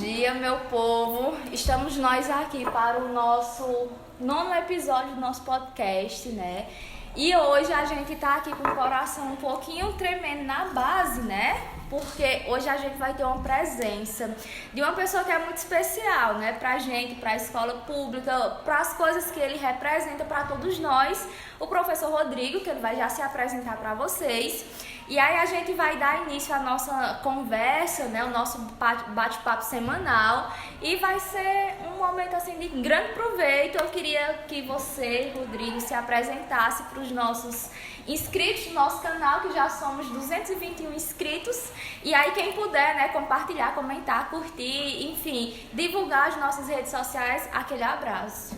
dia, meu povo. Estamos nós aqui para o nosso 9º episódio do nosso podcast, né? E hoje a gente tá aqui com o coração um pouquinho tremendo na base, né? Porque hoje a gente vai ter uma presença de uma pessoa que é muito especial, né? Pra gente, pra escola pública, para as coisas que ele representa para todos nós. O professor Rodrigo, que ele vai já se apresentar para vocês. E aí a gente vai dar início à nossa conversa, né? O nosso bate-papo semanal. E vai ser um momento assim de grande proveito. Eu queria que você, Rodrigo, se apresentasse para os nossos inscritos do nosso canal, que já somos 221 inscritos. E aí quem puder, né, compartilhar, comentar, curtir, enfim, divulgar as nossas redes sociais, aquele abraço.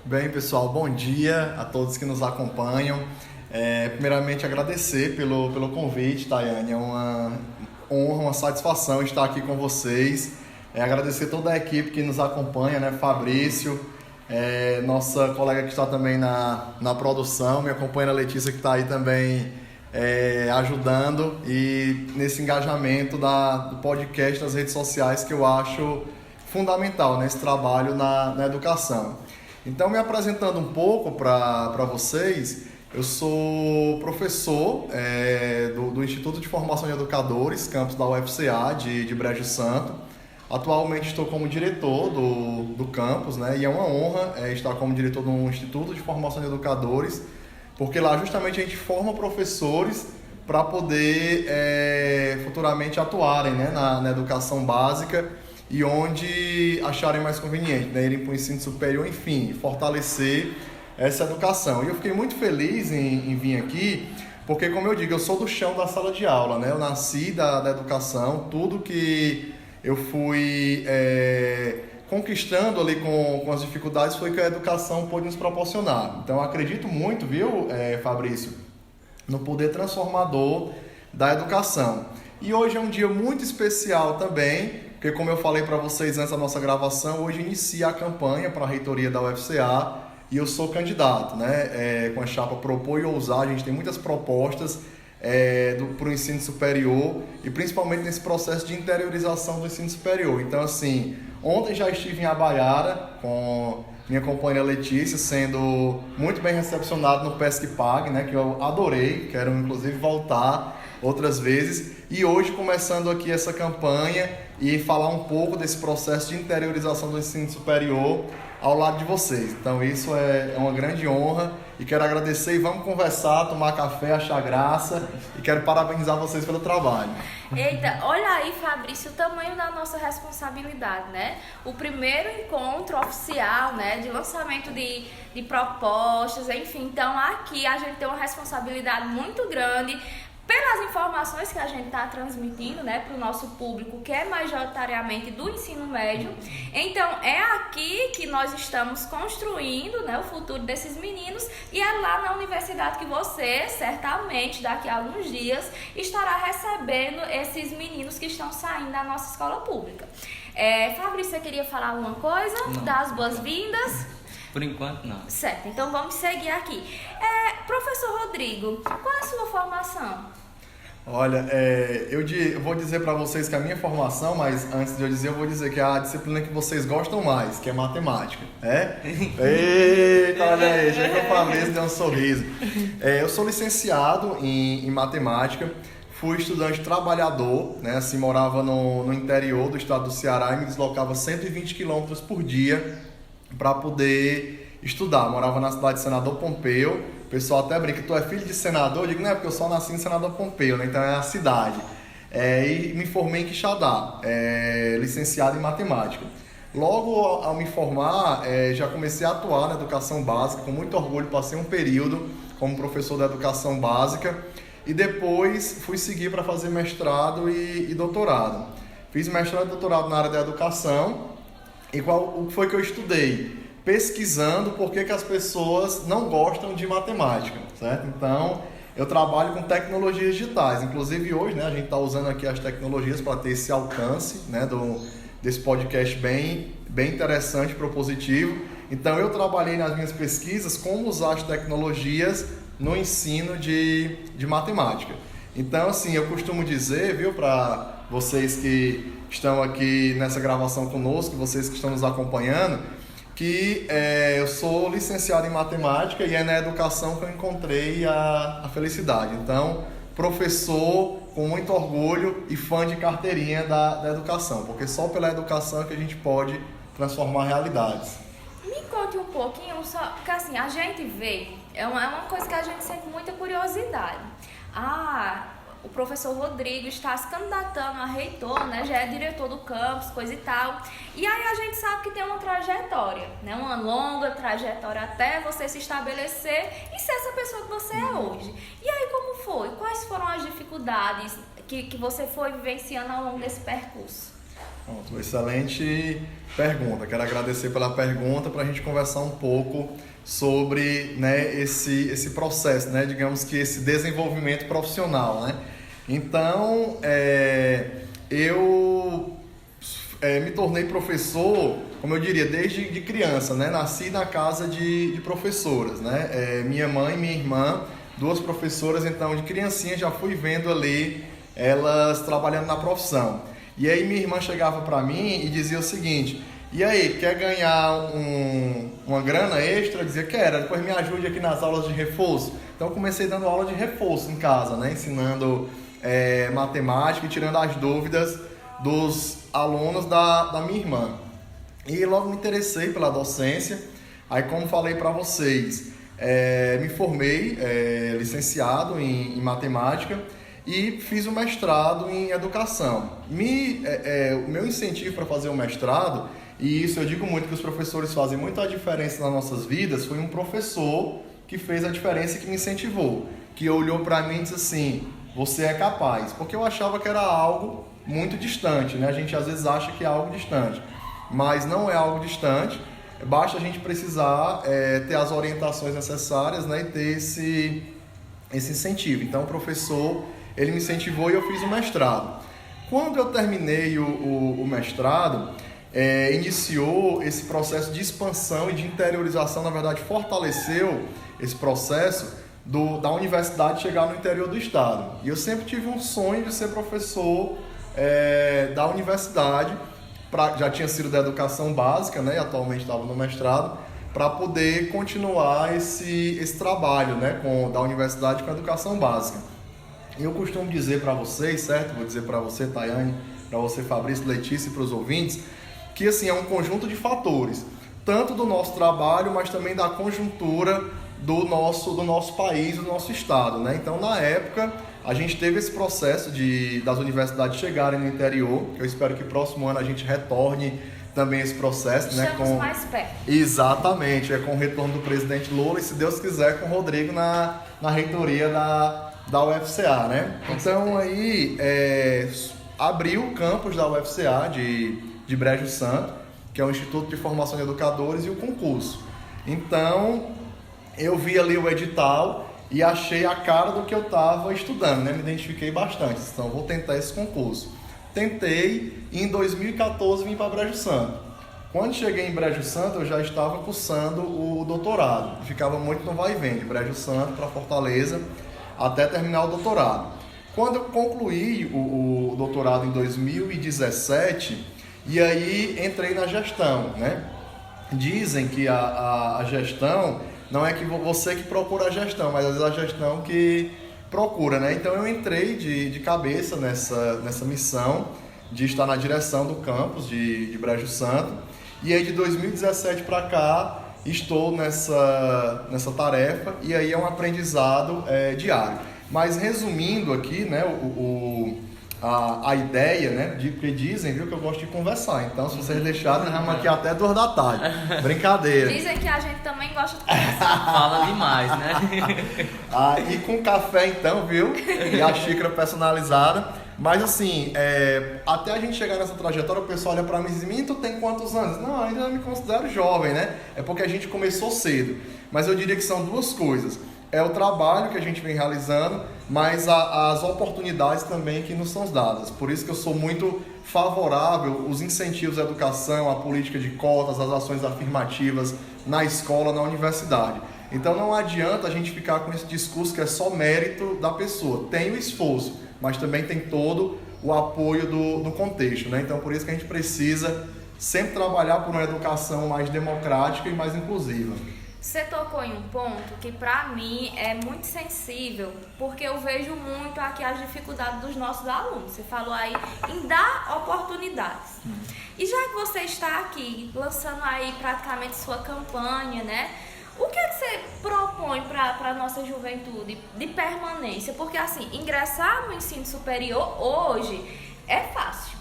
Bem, pessoal, bom dia a todos que nos acompanham. Primeiramente, agradecer pelo convite, Tayane. É uma honra, uma satisfação estar aqui com vocês. Agradecer toda a equipe que nos acompanha, né? Fabrício, nossa colega que está também na produção, minha companheira Letícia, que está aí também ajudando, e nesse engajamento do podcast nas redes sociais, que eu acho fundamental nesse trabalho na educação. Então, me apresentando um pouco para vocês, eu sou professor do Instituto de Formação de Educadores, campus da UFCA de Brejo Santo. Atualmente estou como diretor do campus, né? E é uma honra estar como diretor do Instituto de Formação de Educadores, porque lá justamente a gente forma professores para poder futuramente atuarem, né? na educação básica e onde acharem mais conveniente, né? Irem para o ensino superior, enfim, fortalecer essa educação. E eu fiquei muito feliz em vir aqui, porque, como eu digo, eu sou do chão da sala de aula, né? Eu nasci da educação, tudo que eu fui conquistando ali com as dificuldades foi que a educação pôde nos proporcionar. Então, eu acredito muito, viu, Fabrício, no poder transformador da educação. E hoje é um dia muito especial também, porque, como eu falei para vocês antes da nossa gravação, hoje inicia a campanha para a reitoria da UFCA, e eu sou candidato, né? Com a chapa Propor e Ousar. A gente tem muitas propostas para o ensino superior, e principalmente nesse processo de interiorização do ensino superior. Então, assim, ontem já estive em Abaiara com minha companheira Letícia, sendo muito bem recepcionado no Pesque Pague, né? Que eu adorei, quero inclusive voltar outras vezes. E hoje começando aqui essa campanha e falar um pouco desse processo de interiorização do ensino superior ao lado de vocês. Então isso é uma grande honra e quero agradecer, e vamos conversar, tomar café, achar graça, e quero parabenizar vocês pelo trabalho. Eita, olha aí, Fabrício, o tamanho da nossa responsabilidade, né? O primeiro encontro oficial, né, de lançamento de propostas, enfim. Então aqui a gente tem uma responsabilidade muito grande pelas informações que a gente está transmitindo, né, para o nosso público, que é majoritariamente do ensino médio. Então, é aqui que nós estamos construindo, né, o futuro desses meninos, e é lá na universidade que você, certamente, daqui a alguns dias, estará recebendo esses meninos que estão saindo da nossa escola pública. Fabrício, você queria falar alguma coisa? Não. Dar as boas-vindas? Por enquanto, não. Certo, então vamos seguir aqui. Professor Rodrigo, qual é a sua formação? Olha, eu vou dizer para vocês que a minha formação, mas antes de eu dizer, eu vou dizer que é a disciplina que vocês gostam mais, que é matemática. Eita, olha aí, chega o Fabrício, deu um sorriso. Eu sou licenciado em matemática, fui estudante trabalhador, né? Assim, morava no interior do estado do Ceará e me deslocava 120 quilômetros por dia para poder estudar. Morava na cidade de Senador Pompeu. O pessoal até brinca, tu é filho de senador? Eu digo, não é porque eu só nasci em Senador Pompeu, né? Então é a cidade. E me formei em Quixadá, licenciado em matemática. Logo ao me formar, já comecei a atuar na educação básica. Com muito orgulho, passei um período como professor da educação básica e depois fui seguir para fazer mestrado e doutorado. Fiz mestrado e doutorado na área da educação. E o que foi que eu estudei? Pesquisando por que as pessoas não gostam de matemática, certo? Então, eu trabalho com tecnologias digitais. Inclusive hoje, né, a gente está usando aqui as tecnologias para ter esse alcance, né, desse podcast bem interessante, propositivo. Então, eu trabalhei nas minhas pesquisas como usar as tecnologias no ensino de matemática. Então, assim, eu costumo dizer, viu, para vocês que estão aqui nessa gravação conosco, vocês que estão nos acompanhando, que eu sou licenciado em matemática e é na educação que eu encontrei a felicidade. Então, professor com muito orgulho e fã de carteirinha da educação, porque só pela educação é que a gente pode transformar realidades. Me conte um pouquinho, porque assim, a gente vê, é uma coisa que a gente sente muita curiosidade. O professor Rodrigo está se candidatando a reitor, né? Já é diretor do campus, coisa e tal. E aí a gente sabe que tem uma trajetória, né? Uma longa trajetória até você se estabelecer e ser essa pessoa que você é hoje. E aí como foi? Quais foram as dificuldades que você foi vivenciando ao longo desse percurso? Pronto, excelente pergunta. Quero agradecer pela pergunta para a gente conversar um pouco sobre, né, esse processo, né? Digamos que esse desenvolvimento profissional, né? Então, eu me tornei professor, como eu diria, desde de criança, né? Nasci na casa de professoras, né? Minha mãe e minha irmã, duas professoras, então de criancinha já fui vendo ali elas trabalhando na profissão. E aí minha irmã chegava para mim e dizia o seguinte: e aí, quer ganhar uma grana extra? Eu dizia: quero, depois me ajude aqui nas aulas de reforço. Então eu comecei dando aula de reforço em casa, né? Ensinando matemática e tirando as dúvidas dos alunos da minha irmã. E logo me interessei pela docência. Aí, como falei para vocês, me formei licenciado em matemática e fiz o mestrado em educação. O meu incentivo para fazer o mestrado, e isso eu digo muito que os professores fazem muita diferença nas nossas vidas, foi um professor que fez a diferença e que me incentivou, que olhou para mim e disse assim: você é capaz, porque eu achava que era algo muito distante, né? A gente às vezes acha que é algo distante, mas não é algo distante, basta a gente precisar ter as orientações necessárias, né? E ter esse incentivo. Então o professor, ele me incentivou e eu fiz o mestrado. Quando eu terminei o mestrado, iniciou esse processo de expansão e de interiorização, na verdade fortaleceu esse processo da universidade chegar no interior do estado. E eu sempre tive um sonho de ser professor da universidade, já tinha sido da educação básica, né? E atualmente estava no mestrado, para poder continuar esse trabalho, né? Da universidade com a educação básica. E eu costumo dizer para vocês, certo? Vou dizer para você, Tayane, para você, Fabrício, Letícia, e para os ouvintes, que assim, é um conjunto de fatores, tanto do nosso trabalho, mas também da conjuntura do nosso país, do nosso estado, né? Então, na época, a gente teve esse processo das universidades chegarem no interior, que eu espero que próximo ano a gente retorne também esse processo. Estamos né? mais perto. Exatamente, com o retorno do presidente Lula e, se Deus quiser, com o Rodrigo na reitoria da UFCA, né? Então, aí, abriu o campus da UFCA de Brejo Santo, que é o Instituto de Formação de Educadores, e o concurso. Então, eu vi ali o edital e achei a cara do que eu estava estudando, né? Me identifiquei bastante, então vou tentar esse concurso. Tentei e em 2014 vim para Brejo Santo. Quando cheguei em Brejo Santo, eu já estava cursando o doutorado. Ficava muito no vai e vem, de Brejo Santo para Fortaleza, até terminar o doutorado. Quando eu concluí o doutorado em 2017, e aí entrei na gestão, né? Dizem que a gestão não é que você que procura a gestão, mas às vezes a gestão que procura, né? Então eu entrei de cabeça nessa missão de estar na direção do campus de Brejo Santo, e aí de 2017 para cá estou nessa tarefa, e aí é um aprendizado diário. Mas resumindo aqui, né, a ideia, né, porque dizem, viu, que eu gosto de conversar, então se vocês deixarem, nós vamos aqui até 2 da tarde. Brincadeira. Dizem que a gente também gosta de conversar. Fala demais, né? E com café então, viu, e a xícara personalizada. Mas assim, até a gente chegar nessa trajetória, o pessoal olha pra mim e diz: "Mim, tu tem quantos anos?" Não, ainda me considero jovem, né? É porque a gente começou cedo. Mas eu diria que são duas coisas. É o trabalho que a gente vem realizando, mas as oportunidades também que nos são dadas. Por isso que eu sou muito favorável aos incentivos à educação, à política de cotas, às ações afirmativas na escola, na universidade. Então não adianta a gente ficar com esse discurso que é só mérito da pessoa. Tem o esforço, mas também tem todo o apoio do contexto, né? Então, por isso que a gente precisa sempre trabalhar por uma educação mais democrática e mais inclusiva. Você tocou em um ponto que para mim é muito sensível, porque eu vejo muito aqui as dificuldades dos nossos alunos. Você falou aí em dar oportunidades. E já que você está aqui lançando aí praticamente sua campanha, né? O que é que você propõe para a nossa juventude de permanência? Porque assim, ingressar no ensino superior hoje é fácil.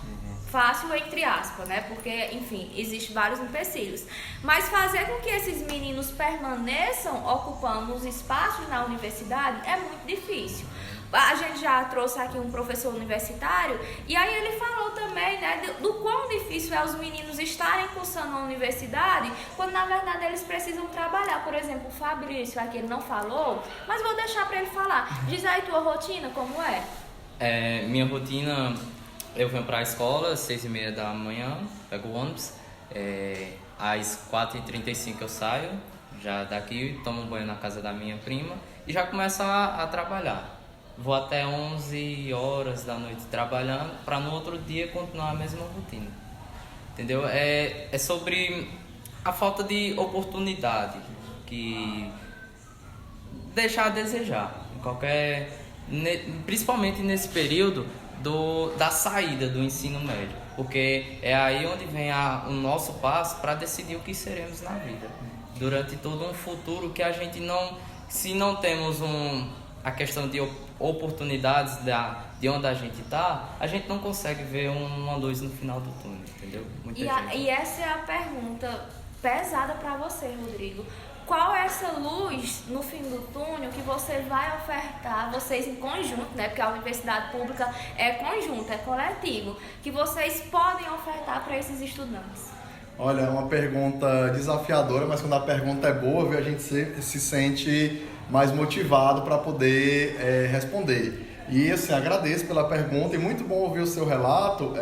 Fácil entre aspas, né? Porque, enfim, existem vários empecilhos. Mas fazer com que esses meninos permaneçam ocupando os espaços na universidade é muito difícil. A gente já trouxe aqui um professor universitário e aí ele falou também, né, do quão difícil é os meninos estarem cursando a universidade quando na verdade eles precisam trabalhar. Por exemplo, o Fabrício aqui ele não falou, mas vou deixar para ele falar. Diz aí tua rotina, como é? Minha rotina... Eu venho para a escola às 6h30 da manhã, pego o ônibus, às 4h35 eu saio, já daqui, tomo banho na casa da minha prima e já começo a trabalhar. Vou até 11 horas da noite trabalhando para no outro dia continuar a mesma rotina. Entendeu? É sobre a falta de oportunidade que deixa a desejar, principalmente nesse período da saída do ensino médio, porque é aí onde vem o nosso passo para decidir o que seremos na vida, durante todo um futuro que a gente não, se não temos a questão de oportunidades de onde a gente está, a gente não consegue ver uma luz no final do túnel, entendeu? E essa é a pergunta pesada para você, Rodrigo. Qual é essa luz no fim do túnel que você vai ofertar, vocês em conjunto, né? Porque a universidade pública é conjunto, é coletivo, que vocês podem ofertar para esses estudantes? Olha, é uma pergunta desafiadora, mas quando a pergunta é boa, viu, a gente se sente mais motivado para poder responder. E assim, agradeço pela pergunta e muito bom ouvir o seu relato,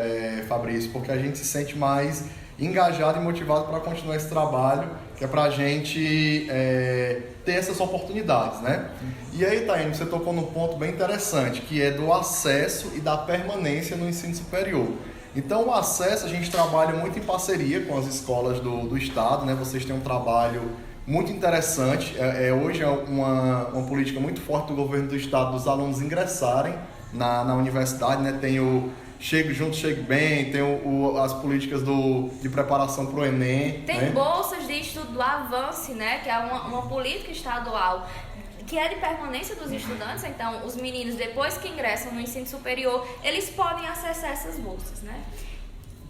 Fabrício, porque a gente se sente mais engajado e motivado para continuar esse trabalho, que é para a gente ter essas oportunidades, né? E aí, Taine, você tocou num ponto bem interessante, que é do acesso e da permanência no ensino superior. Então, o acesso a gente trabalha muito em parceria com as escolas do Estado, né? Vocês têm um trabalho muito interessante. Hoje é uma política muito forte do governo do Estado dos alunos ingressarem na universidade, né? Tem o Chegue Junto, Chegue Bem, tem as políticas de preparação para o Enem. Tem, né? Bolsas de estudo do Avance, né? Que é uma política estadual que é de permanência dos estudantes. Então, os meninos, depois que ingressam no ensino superior, eles podem acessar essas bolsas, né?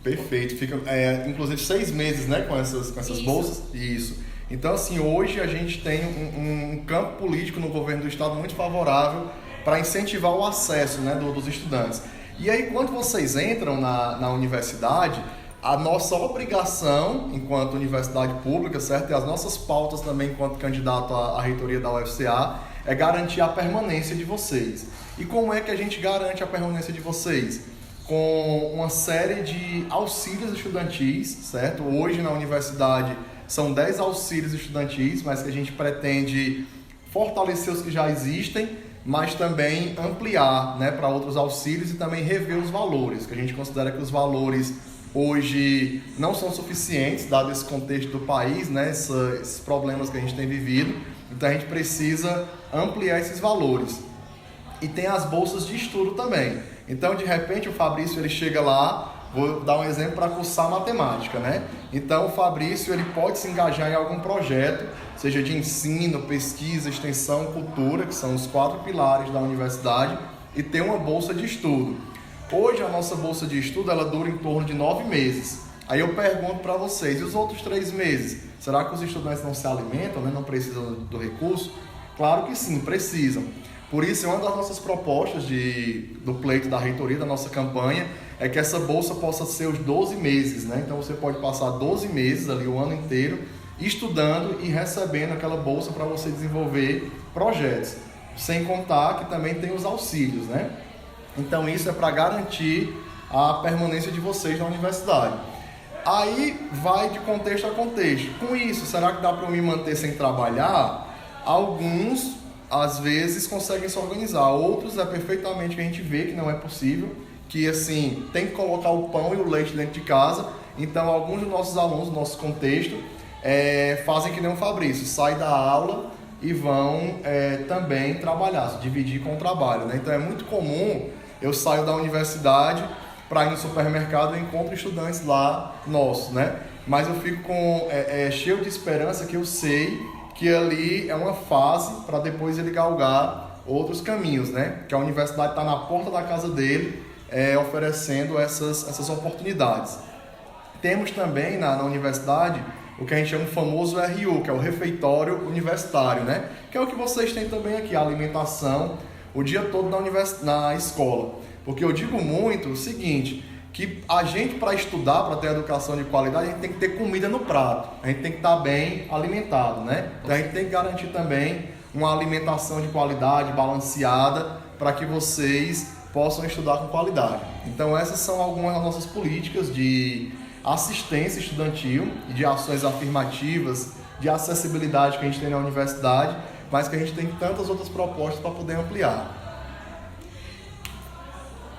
Perfeito. Fica, inclusive, 6 meses, né? Com essas bolsas. Isso. Então, assim, hoje a gente tem um campo político no governo do Estado muito favorável para incentivar o acesso, né, dos estudantes. E aí, quando vocês entram na universidade, a nossa obrigação, enquanto universidade pública, certo? E as nossas pautas também, enquanto candidato à reitoria da UFCA, é garantir a permanência de vocês. E como é que a gente garante a permanência de vocês? Com uma série de auxílios estudantis, certo? Hoje na universidade são 10 auxílios estudantis, mas que a gente pretende fortalecer os que já existem, mas também ampliar, né, para outros auxílios e também rever os valores, que a gente considera que os valores hoje não são suficientes, dado esse contexto do país, né, esses problemas que a gente tem vivido. Então a gente precisa ampliar esses valores. E tem as bolsas de estudo também. Então, de repente, o Fabrício ele chega lá, vou dar um exemplo para cursar matemática, né? Então, o Fabrício ele pode se engajar em algum projeto, seja de ensino, pesquisa, extensão, cultura, que são os 4 pilares da universidade, e ter uma bolsa de estudo. Hoje, a nossa bolsa de estudo ela dura em torno de 9 meses. Aí eu pergunto para vocês, e os outros 3 meses? Será que os estudantes não se alimentam, né? Não precisam do recurso? Claro que sim, precisam. Por isso, uma das nossas propostas do pleito da reitoria, da nossa campanha, é que essa bolsa possa ser os 12 meses, né? Então, você pode passar 12 meses, ali o ano inteiro, estudando e recebendo aquela bolsa para você desenvolver projetos. Sem contar que também tem os auxílios, né? Então, isso é para garantir a permanência de vocês na universidade. Aí, vai de contexto a contexto. Com isso, será que dá para eu me manter sem trabalhar? Alguns às vezes conseguem se organizar, outros é perfeitamente que a gente vê que não é possível, que assim, tem que colocar o pão e o leite dentro de casa. Então, alguns dos nossos alunos, do nosso contexto, fazem que nem o Fabrício, saem da aula e vão também trabalhar, se dividir com o trabalho, né? Então, é muito comum, eu saio da universidade para ir no supermercado e encontro estudantes lá nossos, né? Mas eu fico cheio de esperança, que eu sei que ali é uma fase para depois ele galgar outros caminhos, né? Que a universidade está na porta da casa dele, oferecendo essas oportunidades. Temos também na universidade o que a gente chama de famoso RU, que é o refeitório universitário, né? Que é o que vocês têm também aqui, a alimentação o dia todo na escola. Porque eu digo muito o seguinte, que a gente, para estudar, para ter educação de qualidade, a gente tem que ter comida no prato, a gente tem que estar bem alimentado, né? Então a gente tem que garantir também uma alimentação de qualidade, balanceada, para que vocês possam estudar com qualidade. Então essas são algumas das nossas políticas de assistência estudantil e de ações afirmativas, de acessibilidade que a gente tem na universidade, mas que a gente tem tantas outras propostas para poder ampliar.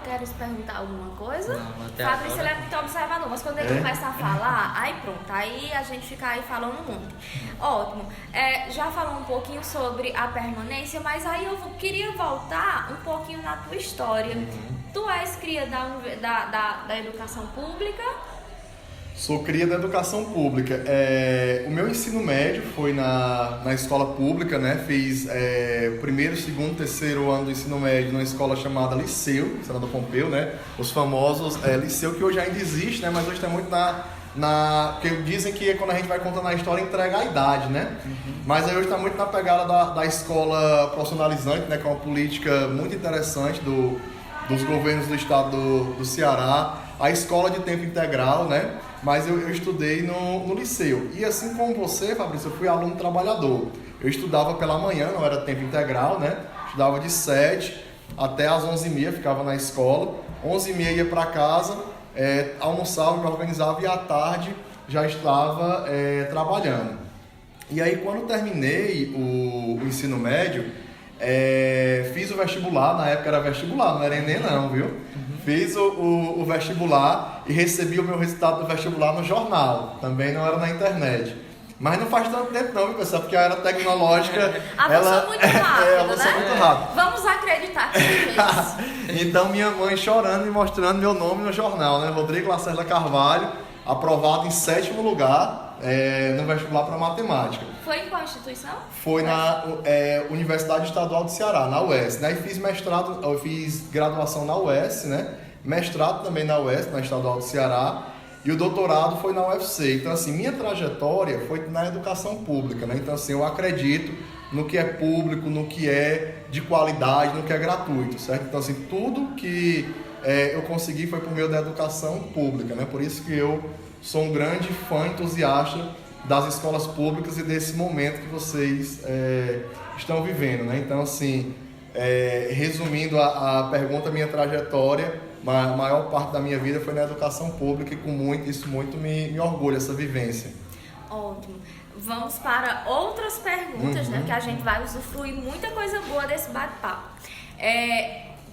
Queres perguntar alguma coisa? Não, até Fabrício, agora. ele é muito observador, mas quando ele começa a falar, aí pronto, aí a gente fica aí falando muito. Ótimo. Já falou um pouquinho sobre a permanência, mas aí eu queria voltar um pouquinho na tua história. Tu és cria da educação pública? Sou cria da educação pública. O meu ensino médio foi na escola pública, né? Fiz o primeiro, segundo, terceiro ano do ensino médio numa escola chamada Liceu, Senador Pompeu, né? Os famosos Liceu, que hoje ainda existe, né? Mas hoje está muito que dizem que quando a gente vai contando a história entrega a idade, né? Mas aí hoje está muito na pegada da escola profissionalizante, né? Que é uma política muito interessante dos governos do estado do Ceará. A escola de tempo integral, né? Mas eu estudei no liceu. E assim como você, Fabrício, eu fui aluno trabalhador. Eu estudava pela manhã, não era tempo integral, né? Estudava de 7 até as 11h30, ficava na escola. 11h30 ia para casa, almoçava, me organizava e à tarde já estava trabalhando. E aí, quando terminei o ensino médio, fiz o vestibular. Na época era vestibular, não era Enem não, viu? Fiz o vestibular e recebi o meu resultado do vestibular no jornal, também não era na internet. Mas não faz tanto tempo não, viu, pessoal? Porque a era tecnológica... Avançou muito rápido, avançou né? muito rápido. Vamos acreditar que seja isso. Então minha mãe chorando e mostrando meu nome no jornal, né? Rodrigo Lacerda Carvalho, aprovado em 7º lugar no vestibular para matemática. Foi em qual instituição? Foi na Universidade Estadual do Ceará, na UES, né? E fiz mestrado, eu fiz graduação na UES, né? Mestrado também na UES, na Estadual do Ceará, e o doutorado foi na UFC. Então, assim, minha trajetória foi na educação pública, né? Então, assim, eu acredito no que é público, no que é de qualidade, no que é gratuito, certo? Então, assim, tudo que eu consegui foi por meio da educação pública, né? Por isso que eu sou um grande fã, entusiasta das escolas públicas e desse momento que vocês estão vivendo, né? Então, assim, resumindo a pergunta, minha trajetória, a maior parte da minha vida foi na educação pública e isso muito me orgulha, essa vivência. Ótimo. Vamos para outras perguntas, né? Porque a gente vai usufruir muita coisa boa desse bate-papo.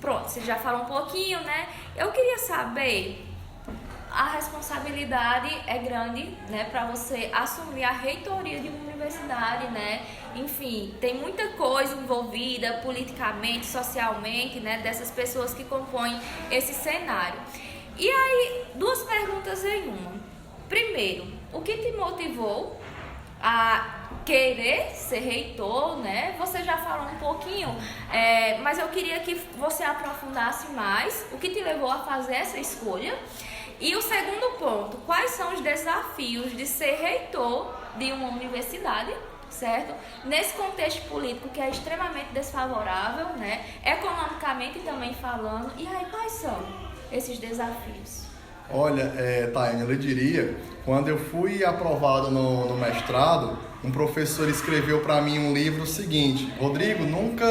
Pronto, você já falou um pouquinho, né? Eu queria saber... A responsabilidade é grande, né, para você assumir a reitoria de uma universidade, né? Enfim, tem muita coisa envolvida politicamente, socialmente, né, dessas pessoas que compõem esse cenário. E aí, duas perguntas em uma. Primeiro, o que te motivou a querer ser reitor, né? Você já falou um pouquinho, mas eu queria que você aprofundasse mais o que te levou a fazer essa escolha. E o segundo ponto, quais são os desafios de ser reitor de uma universidade, certo? Nesse contexto político que é extremamente desfavorável, né? Economicamente também falando. E aí, quais são esses desafios? Olha, Taiane, eu lhe diria, quando eu fui aprovado no mestrado, um professor escreveu para mim um livro seguinte: Rodrigo, nunca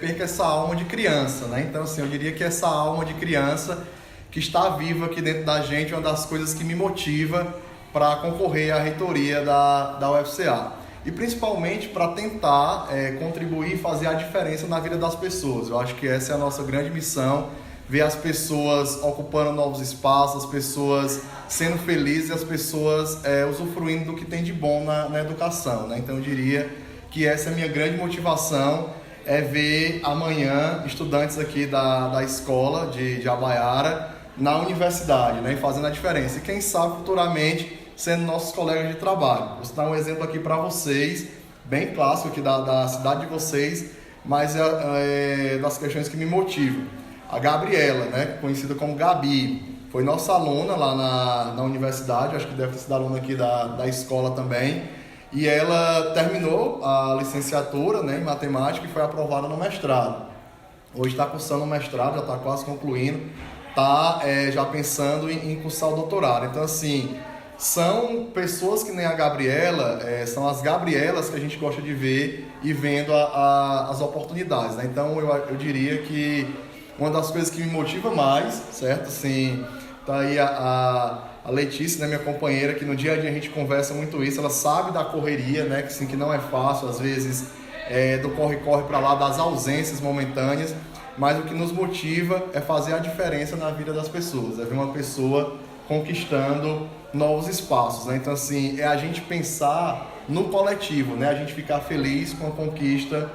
perca essa alma de criança, né? Então, assim, eu diria que essa alma de criança que está viva aqui dentro da gente é uma das coisas que me motiva para concorrer à reitoria da UFCA. E principalmente para tentar contribuir e fazer a diferença na vida das pessoas. Eu acho que essa é a nossa grande missão, ver as pessoas ocupando novos espaços, as pessoas sendo felizes e as pessoas usufruindo do que tem de bom na educação, né? Então eu diria que essa é a minha grande motivação, é ver amanhã estudantes aqui da escola de Abaiara na universidade, né? E fazendo a diferença. E quem sabe futuramente sendo nossos colegas de trabalho. Vou dar um exemplo aqui para vocês, bem clássico aqui da cidade de vocês, mas é das questões que me motivam. A Gabriela, né, conhecida como Gabi, foi nossa aluna lá na universidade, acho que deve ter sido aluna aqui da escola também, e ela terminou a licenciatura, né, em matemática e foi aprovada no mestrado. Hoje está cursando o mestrado, já está quase concluindo, está já pensando em cursar o doutorado. Então, assim, são pessoas que nem a Gabriela, são as Gabrielas que a gente gosta de ver e vendo as oportunidades, né? Então eu diria que uma das coisas que me motiva mais, certo? Assim, tá aí a Letícia, né, minha companheira, que no dia a dia a gente conversa muito isso, ela sabe da correria, né, que, assim, que não é fácil, às vezes, do corre-corre para lá, das ausências momentâneas, mas o que nos motiva é fazer a diferença na vida das pessoas, é ver uma pessoa conquistando novos espaços, né? Então, assim, é a gente pensar no coletivo, né? A gente ficar feliz com a conquista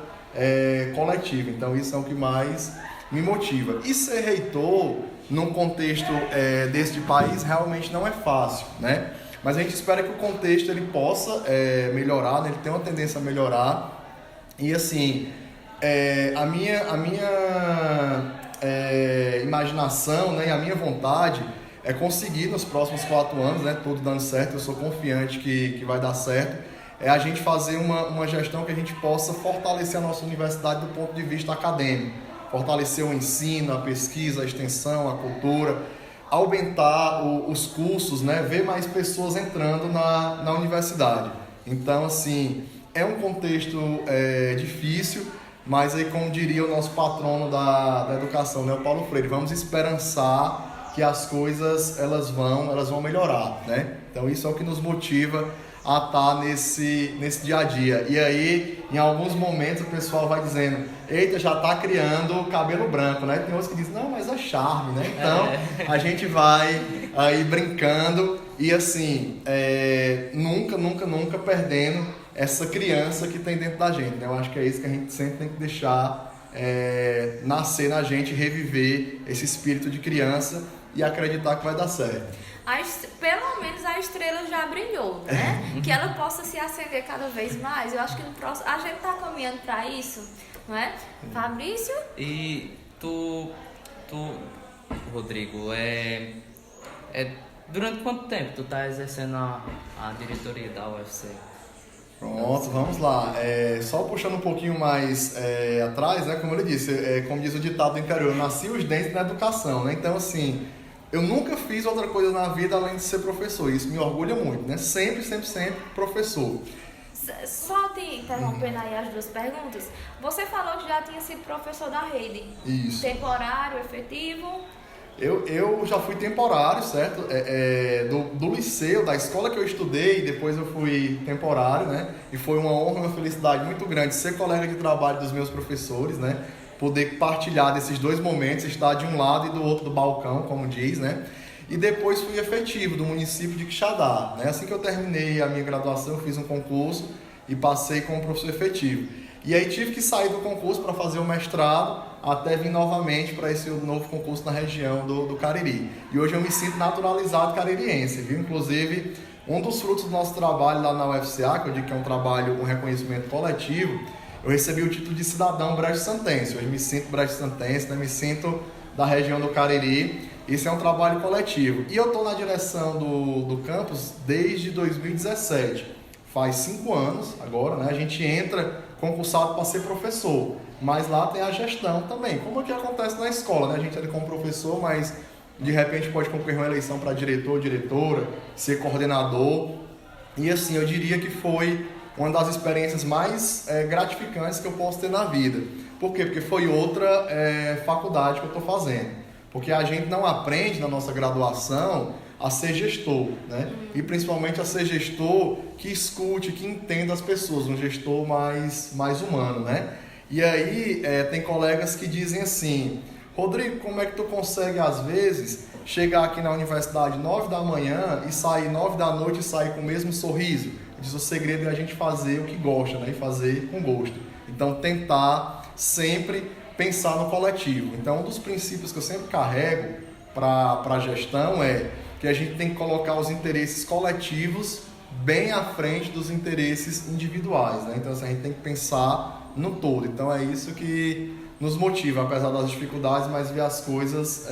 coletiva. Então, isso é o que mais me motiva. E ser reitor, num contexto deste país, realmente não é fácil, né? Mas a gente espera que o contexto ele possa melhorar, né? Ele tem uma tendência a melhorar. E, assim, a minha imaginação, né? E a minha vontade é conseguir nos próximos 4 anos, né, tudo dando certo, eu sou confiante que vai dar certo, é a gente fazer uma gestão que a gente possa fortalecer a nossa universidade do ponto de vista acadêmico, fortalecer o ensino, a pesquisa, a extensão, a cultura, aumentar os cursos, né, ver mais pessoas entrando na universidade. Então, assim, é um contexto difícil, mas aí, como diria o nosso patrono da educação, né, o Paulo Freire, vamos esperançar que as coisas elas vão melhorar, né? Então isso é o que nos motiva a estar nesse dia a dia. E aí, em alguns momentos, o pessoal vai dizendo: eita, já está criando cabelo branco, né? Tem outros que dizem: não, mas é charme, né? Então a gente vai aí brincando e, assim, nunca perdendo essa criança que tem dentro da gente, né? Eu acho que é isso que a gente sempre tem que deixar nascer na gente, reviver esse espírito de criança e acreditar que vai dar certo. Pelo menos a estrela já brilhou, né? Que ela possa se acender cada vez mais. Eu acho que no próximo a gente tá caminhando para isso, não é? Fabrício? E tu Rodrigo, durante quanto tempo tu tá exercendo a diretoria da UFC? Pronto, vamos lá. Só puxando um pouquinho mais atrás, né? Como ele disse, como diz o ditado do interior, eu nasci os dentes na educação, né? Então, assim, eu nunca fiz outra coisa na vida além de ser professor. Isso me orgulha muito, né? Sempre professor. Só te interrompendo aí as 2 perguntas. Você falou que já tinha sido professor da rede. Isso. Temporário, efetivo? Eu já fui temporário, certo? Do liceu, da escola que eu estudei, depois eu fui temporário, né? E foi uma honra, uma felicidade muito grande ser colega de trabalho dos meus professores, né? Poder partilhar desses 2 momentos, estar de um lado e do outro do balcão, como diz, né? E depois fui efetivo do município de Quixadá, né? Assim que eu terminei a minha graduação, eu fiz um concurso e passei como professor efetivo. E aí tive que sair do concurso para fazer o mestrado, até vir novamente para esse novo concurso na região do Cariri. E hoje eu me sinto naturalizado caririense, viu? Inclusive, um dos frutos do nosso trabalho lá na UFCA, que eu digo que é um trabalho, um reconhecimento coletivo, eu recebi o título de cidadão brejo-santense. Hoje me sinto brejo-santense, né? Me sinto da região do Cariri. Isso é um trabalho coletivo. E eu estou na direção do campus desde 2017. Faz 5 anos agora, né? A gente entra concursado para ser professor, mas lá tem a gestão também, como é que acontece na escola, né? A gente entra como professor, mas de repente pode concorrer uma eleição para diretor, diretora, ser coordenador. E, assim, eu diria que foi uma das experiências mais gratificantes que eu posso ter na vida. Por quê? Porque foi outra faculdade que eu estou fazendo. Porque a gente não aprende na nossa graduação a ser gestor, né? E principalmente a ser gestor que escute, que entenda as pessoas, um gestor mais humano, né? E aí tem colegas que dizem assim: Rodrigo, como é que tu consegue, às vezes, chegar aqui na universidade 9 da manhã e sair 9 da noite e sair com o mesmo sorriso? Diz, o segredo é a gente fazer o que gosta, né? E fazer com gosto. Então, tentar sempre pensar no coletivo. Então, um dos princípios que eu sempre carrego para a gestão é que a gente tem que colocar os interesses coletivos bem à frente dos interesses individuais, né? Então, assim, a gente tem que pensar no todo. Então, é isso que nos motiva, apesar das dificuldades, mas ver as coisas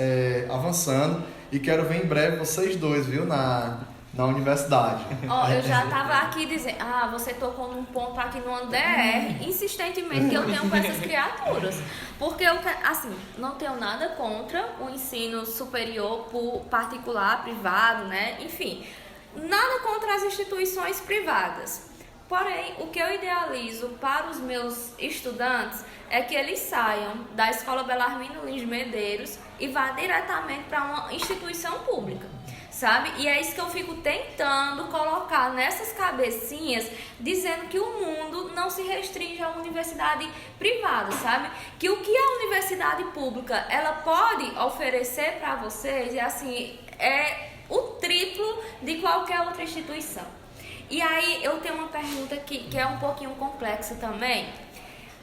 avançando. E quero ver em breve vocês dois, viu, na universidade. Eu já estava aqui dizendo, você tocou num ponto aqui no ANDR, insistentemente, que eu tenho com essas criaturas. Porque eu, assim, não tenho nada contra o ensino superior particular, privado, né? Enfim, nada contra as instituições privadas. Porém, o que eu idealizo para os meus estudantes é que eles saiam da Escola Belarmino Lins de Medeiros e vá diretamente para uma instituição pública, sabe? E é isso que eu fico tentando colocar nessas cabecinhas, dizendo que o mundo não se restringe à universidade privada, sabe? Que o que a universidade pública ela pode oferecer para vocês é o triplo de qualquer outra instituição. E aí eu tenho uma pergunta que é um pouquinho complexa também.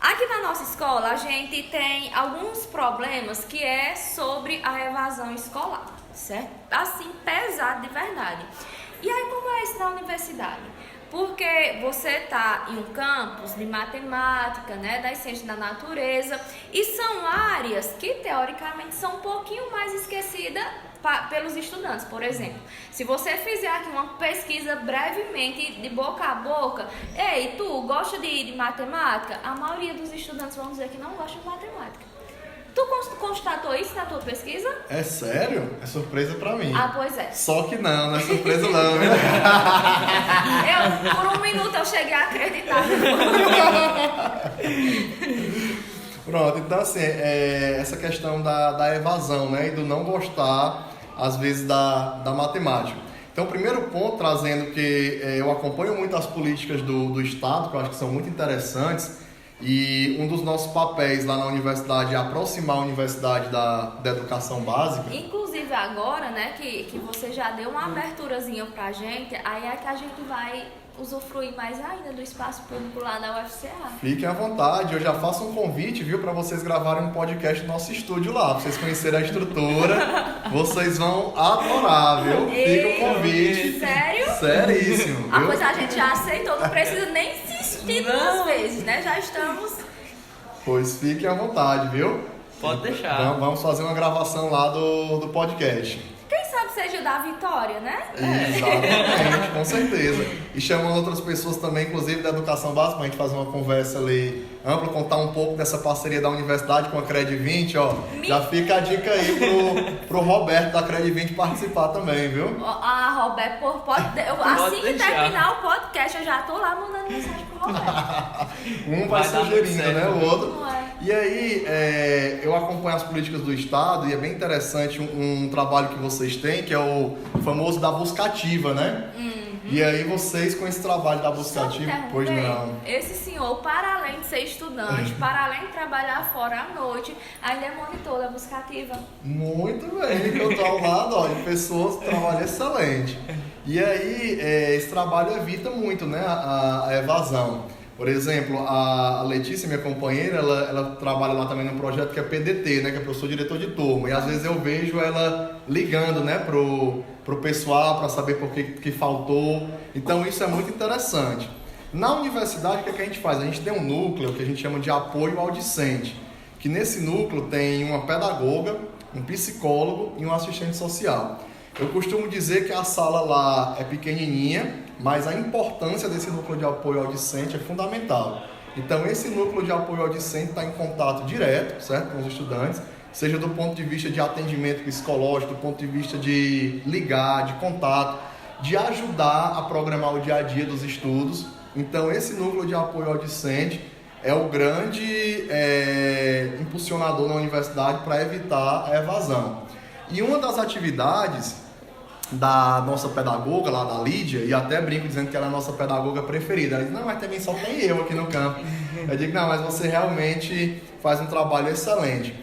Aqui na nossa escola a gente tem alguns problemas que é sobre a evasão escolar, certo? Assim, pesado de verdade. E aí como é isso na universidade? Porque você está em um campus de matemática, né, das ciências da natureza, e são áreas que teoricamente são um pouquinho mais esquecidas pelos estudantes. Por exemplo, se você fizer aqui uma pesquisa brevemente de boca a boca, ei, tu gosta de matemática? A maioria dos estudantes vão dizer que não gosta de matemática. Tu constatou isso na tua pesquisa? É sério? É surpresa pra mim. Pois é. Só que não é surpresa não, viu? Por um minuto eu cheguei a acreditar. Pronto, então assim, essa questão da evasão, né, e do não gostar, às vezes, da matemática. Então, o primeiro ponto, trazendo que eu acompanho muito as políticas do Estado, que eu acho que são muito interessantes, e um dos nossos papéis lá na universidade é aproximar a universidade da educação básica. Inclusive agora, né, que você já deu uma aberturazinha pra gente, aí é que a gente vai usufruir mais ainda do espaço público lá da UFCA. Fiquem à vontade, eu já faço um convite, viu, para vocês gravarem um podcast no nosso estúdio lá, para vocês conhecerem a estrutura, vocês vão adorar, viu? Fica o convite. Sério? Seríssimo, viu? Pois a gente já aceitou, não precisa nem insistir duas vezes, né? Já estamos... Pois fiquem à vontade, viu? Pode deixar. Vamos fazer uma gravação lá do podcast. Quem sabe seja da Vitória, né? Exatamente, com certeza. E chamando outras pessoas também, inclusive da educação básica, pra gente fazer uma conversa ali ampla, contar um pouco dessa parceria da universidade com a Cred 20, ó. Já fica a dica aí pro Roberto da Cred 20 participar também, viu? Roberto, assim que terminar o podcast, eu já tô lá mandando mensagem pro Roberto. Um vai sugerindo, né, o outro. Não é. E aí, eu acompanho as políticas do Estado e é bem interessante um trabalho que vocês têm, que é o famoso da busca ativa, né? E aí vocês com esse trabalho da busca ativa, pois não. Esse senhor, para além de ser estudante, para além de trabalhar fora à noite, ainda é monitor da busca ativa. Muito bem, que eu tô ao lado, ó, de pessoas que trabalham excelente. E aí, esse trabalho evita muito, né, a evasão. Por exemplo, a Letícia, minha companheira, ela trabalha lá também num projeto que é PDT, né, que é professor diretor de turma. E às vezes eu vejo ela ligando, né, pro pessoal para saber por que faltou. Então isso é muito interessante. Na universidade, o que a gente faz? A gente tem um núcleo que a gente chama de apoio ao discente, que nesse núcleo tem uma pedagoga, um psicólogo e um assistente social. Eu costumo dizer que a sala lá é pequenininha, mas a importância desse núcleo de apoio ao discente é fundamental. Então, esse núcleo de apoio ao discente está em contato direto, certo, com os estudantes, seja do ponto de vista de atendimento psicológico, do ponto de vista de ligar, de contato, de ajudar a programar o dia a dia dos estudos. Então, esse núcleo de apoio ao discente é o grande impulsionador na universidade para evitar a evasão. E uma das atividades da nossa pedagoga lá, da Lídia, e até brinco dizendo que ela é a nossa pedagoga preferida. Ela diz, não, mas também só tem eu aqui no campo. Eu digo, não, mas você realmente faz um trabalho excelente.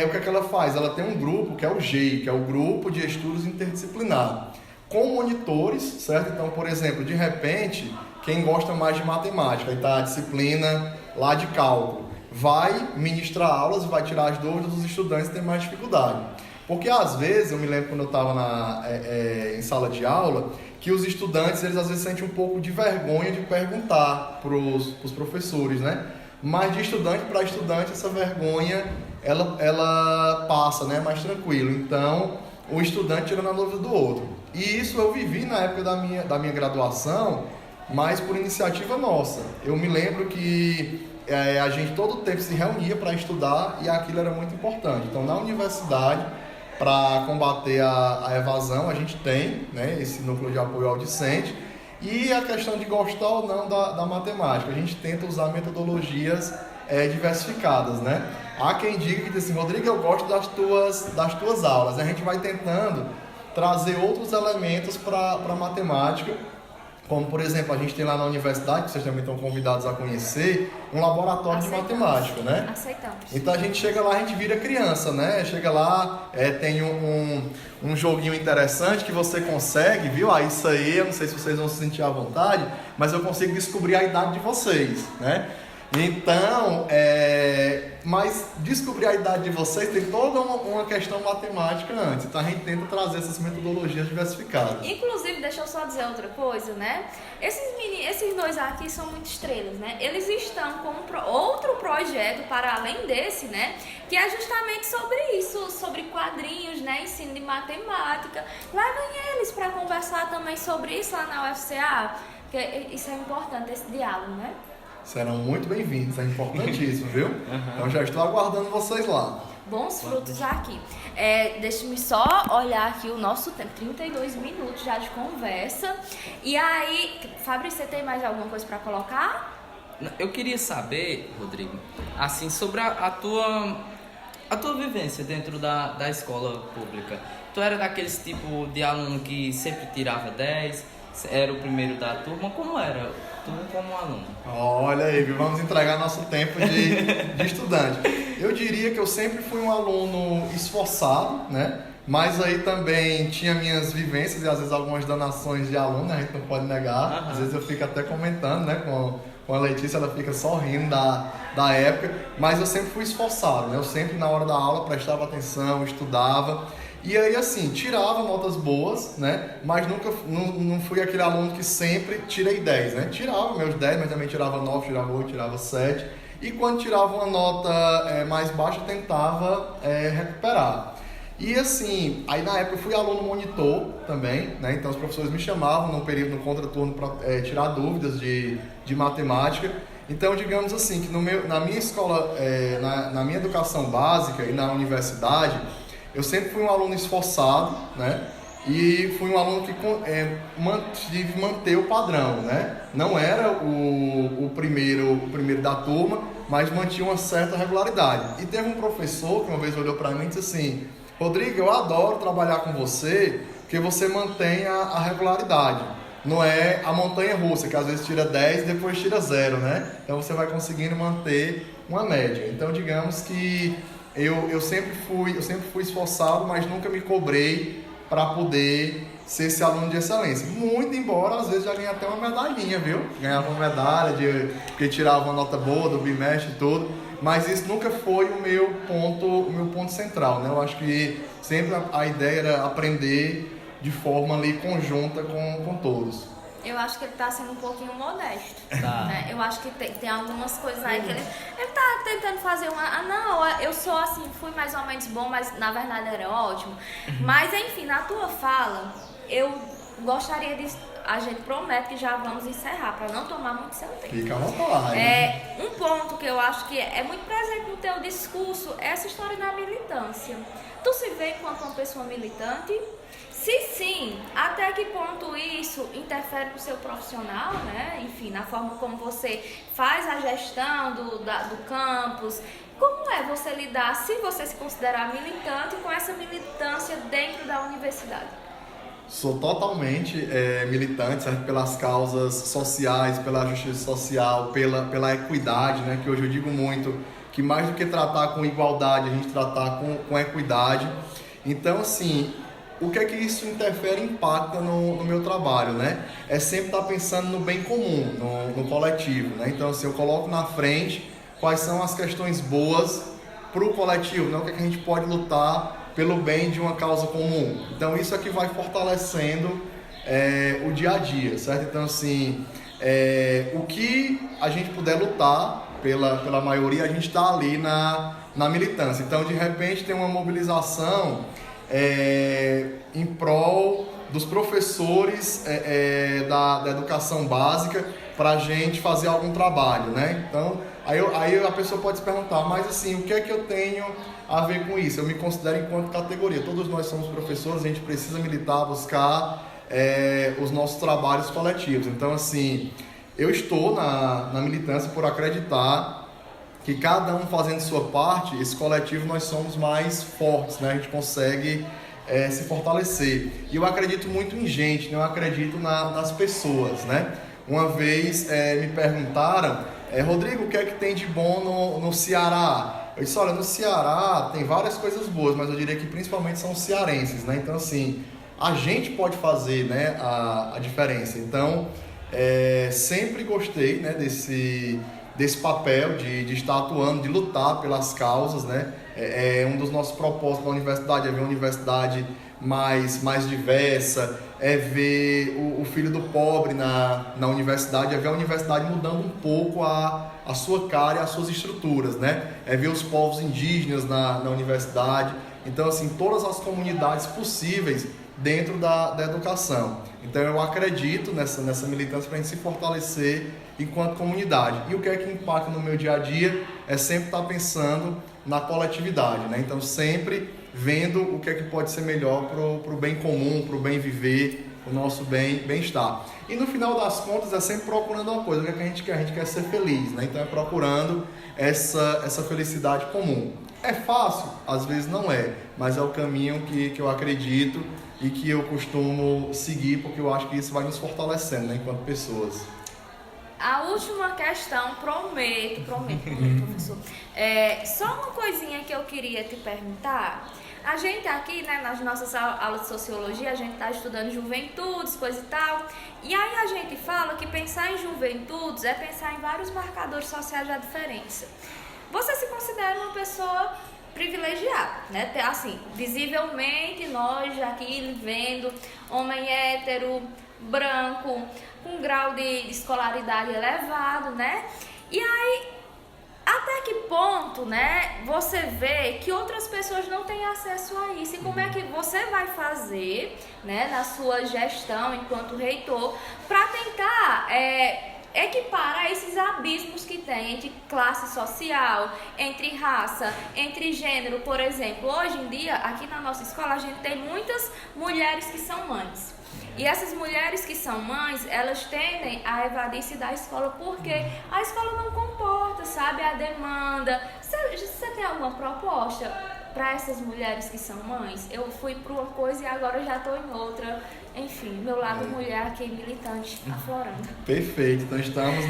o que é que ela faz? Ela tem um grupo que é o GEI, que é o Grupo de Estudos Interdisciplinar, com monitores, certo? Então, por exemplo, de repente, quem gosta mais de matemática, aí tá a disciplina lá de cálculo, vai ministrar aulas e vai tirar as dúvidas dos estudantes que têm mais dificuldade. Porque às vezes, eu me lembro quando eu estava em sala de aula, que os estudantes, eles às vezes sentem um pouco de vergonha de perguntar para os professores, né? Mas de estudante para estudante, essa vergonha, ela passa, né? Mais tranquilo. Então, o estudante tirando a dúvida do outro. E isso eu vivi na época da minha graduação, mas por iniciativa nossa. Eu me lembro que a gente todo o tempo se reunia para estudar e aquilo era muito importante. Então, na universidade, para combater a evasão, a gente tem, né, esse núcleo de apoio ao discente. E a questão de gostar ou não da matemática, a gente tenta usar metodologias diversificadas, né? Há quem diga que diz assim, Rodrigo, eu gosto das tuas aulas. A gente vai tentando trazer outros elementos para a matemática, como, por exemplo, a gente tem lá na universidade, que vocês também estão convidados a conhecer, um laboratório de matemática, né? Aceitamos. Então a gente chega lá, a gente vira criança, né? Chega lá, tem um joguinho interessante que você consegue, viu? Isso aí, eu não sei se vocês vão se sentir à vontade, mas eu consigo descobrir a idade de vocês, né? Então, mas descobrir a idade de vocês tem toda uma questão matemática antes. Então a gente tenta trazer essas metodologias diversificadas. Inclusive, deixa eu só dizer outra coisa, né? Esses dois aqui são muito estrelas, né? Eles estão com outro projeto para além desse, né? Que é justamente sobre isso, sobre quadrinhos, né? Ensino de matemática. Levem eles para conversar também sobre isso lá na UFCA, porque isso é importante, esse diálogo, né? Serão muito bem-vindos, é importantíssimo, viu? Então já estou aguardando vocês lá. Bons frutos aqui. Deixa-me só olhar aqui o nosso tempo, 32 minutos já de conversa. E aí, Fabrício, você tem mais alguma coisa para colocar? Eu queria saber, Rodrigo, assim, sobre a tua vivência dentro da escola pública. Tu era daqueles tipo de aluno que sempre tirava 10, era o primeiro da turma, como era? Tu como aluno? Olha aí, vamos entregar nosso tempo de estudante. Eu diria que eu sempre fui um aluno esforçado, né? Mas aí também tinha minhas vivências e às vezes algumas danações de aluno, né? A gente não pode negar. Às vezes eu fico até comentando, né? Com a Letícia, ela fica só rindo da época. Mas eu sempre fui esforçado, né? Eu sempre na hora da aula prestava atenção, estudava. E aí, assim, tirava notas boas, né? Mas não fui aquele aluno que sempre tirei 10, né? Tirava meus 10, mas também tirava 9, tirava 8, tirava 7. E quando tirava uma nota mais baixa, tentava recuperar. E assim, aí na época eu fui aluno monitor também, né? Então os professores me chamavam no período, no contraturno, para tirar dúvidas de matemática. Então, digamos assim, que na minha escola, na minha educação básica e na universidade, eu sempre fui um aluno esforçado, né? E fui um aluno que tive manter o padrão, né? Não era o primeiro da turma, mas mantinha uma certa regularidade. E teve um professor que uma vez olhou para mim e disse assim, Rodrigo, eu adoro trabalhar com você, porque você mantém a regularidade. Não é a montanha-russa, que às vezes tira 10 e depois tira 0, né? Então você vai conseguindo manter uma média. Então, digamos que eu sempre fui esforçado, mas nunca me cobrei para poder ser esse aluno de excelência. Muito embora, às vezes, já ganhei até uma medalhinha, viu? Ganhava uma medalha, porque tirava uma nota boa do bimestre e tudo. Mas isso nunca foi o meu ponto central, né? Eu acho que sempre a ideia era aprender de forma ali conjunta com todos. Eu acho que ele tá sendo um pouquinho modesto. Tá. Né? Eu acho que tem algumas coisas aí que ele tá tentando fazer eu sou assim, fui mais ou menos bom, mas na verdade era ótimo. Mas enfim, na tua fala, eu gostaria de... A gente promete que já vamos encerrar, para não tomar muito seu tempo. Fica à vontade. Um ponto que eu acho que é muito presente no teu discurso é essa história da militância. Tu se vê enquanto uma pessoa militante? Se sim, até que ponto isso interfere no seu profissional, né? Enfim, na forma como você faz a gestão do campus. Como é você lidar, se você se considerar militante, com essa militância dentro da universidade? Sou totalmente militante, certo? Pelas causas sociais, pela justiça social, pela equidade, né? Que hoje eu digo muito que mais do que tratar com igualdade, a gente tratar com equidade. Então, assim, o que é que isso interfere e impacta no meu trabalho, né? É sempre estar pensando no bem comum, no coletivo, né? Então, assim, eu coloco na frente quais são as questões boas para o coletivo, né? O que é que a gente pode lutar pelo bem de uma causa comum. Então, isso é que vai fortalecendo o dia a dia, certo? Então, assim, o que a gente puder lutar pela maioria, a gente está ali na militância. Então, de repente, tem uma mobilização em prol dos professores da educação básica para a gente fazer algum trabalho, né? Então, aí a pessoa pode se perguntar, mas assim, o que é que eu tenho a ver com isso? Eu me considero enquanto categoria. Todos nós somos professores, a gente precisa militar, buscar os nossos trabalhos coletivos. Então, assim, eu estou na militância por acreditar que cada um fazendo sua parte, esse coletivo nós somos mais fortes, né? A gente consegue se fortalecer. E eu acredito muito em gente, né? Eu acredito nas pessoas, né? Uma vez me perguntaram, Rodrigo, o que é que tem de bom no Ceará? Eu disse, olha, no Ceará tem várias coisas boas, mas eu diria que principalmente são os cearenses, né? Então, assim, a gente pode fazer, né, a diferença. Então, sempre gostei, né, desse papel de estar atuando, de lutar pelas causas, né? Um dos nossos propósitos da universidade é ver uma universidade mais diversa, é ver o filho do pobre na universidade, é ver a universidade mudando um pouco a sua cara e as suas estruturas, né? É ver os povos indígenas na universidade. Então, assim, todas as comunidades possíveis dentro da educação. Então, eu acredito nessa militância para a gente se fortalecer enquanto comunidade. E o que é que impacta no meu dia a dia é sempre estar pensando na coletividade, né? Então, sempre vendo o que é que pode ser melhor para o bem comum, para o bem viver, o nosso bem-estar. E no final das contas é sempre procurando uma coisa, o que é que a gente quer? A gente quer ser feliz, né? Então é procurando essa felicidade comum. É fácil? Às vezes não é, mas é o caminho que eu acredito e que eu costumo seguir, porque eu acho que isso vai nos fortalecendo, né, enquanto pessoas. A última questão, prometo, professor. Só uma coisinha que eu queria te perguntar. A gente aqui, né, nas nossas aulas de sociologia, a gente está estudando juventudes, coisa e tal. E aí a gente fala que pensar em juventudes é pensar em vários marcadores sociais da diferença. Você se considera uma pessoa privilegiada, né? Assim, visivelmente nós aqui vendo homem hétero, branco, com grau de escolaridade elevado, né? E aí, até que ponto, né, você vê que outras pessoas não têm acesso a isso? E como é que você vai fazer, né, na sua gestão enquanto reitor, para tentar equiparar esses abismos que tem entre classe social, entre raça, entre gênero, por exemplo? Hoje em dia, aqui na nossa escola, a gente tem muitas mulheres que são mães. E essas mulheres que são mães, elas tendem a evadir-se da escola porque a escola não comporta, sabe, a demanda. Você tem alguma proposta para essas mulheres que são mães? Eu fui para uma coisa e agora já estou em outra. Enfim, meu lado mulher aqui militante aflorando. Perfeito, então estamos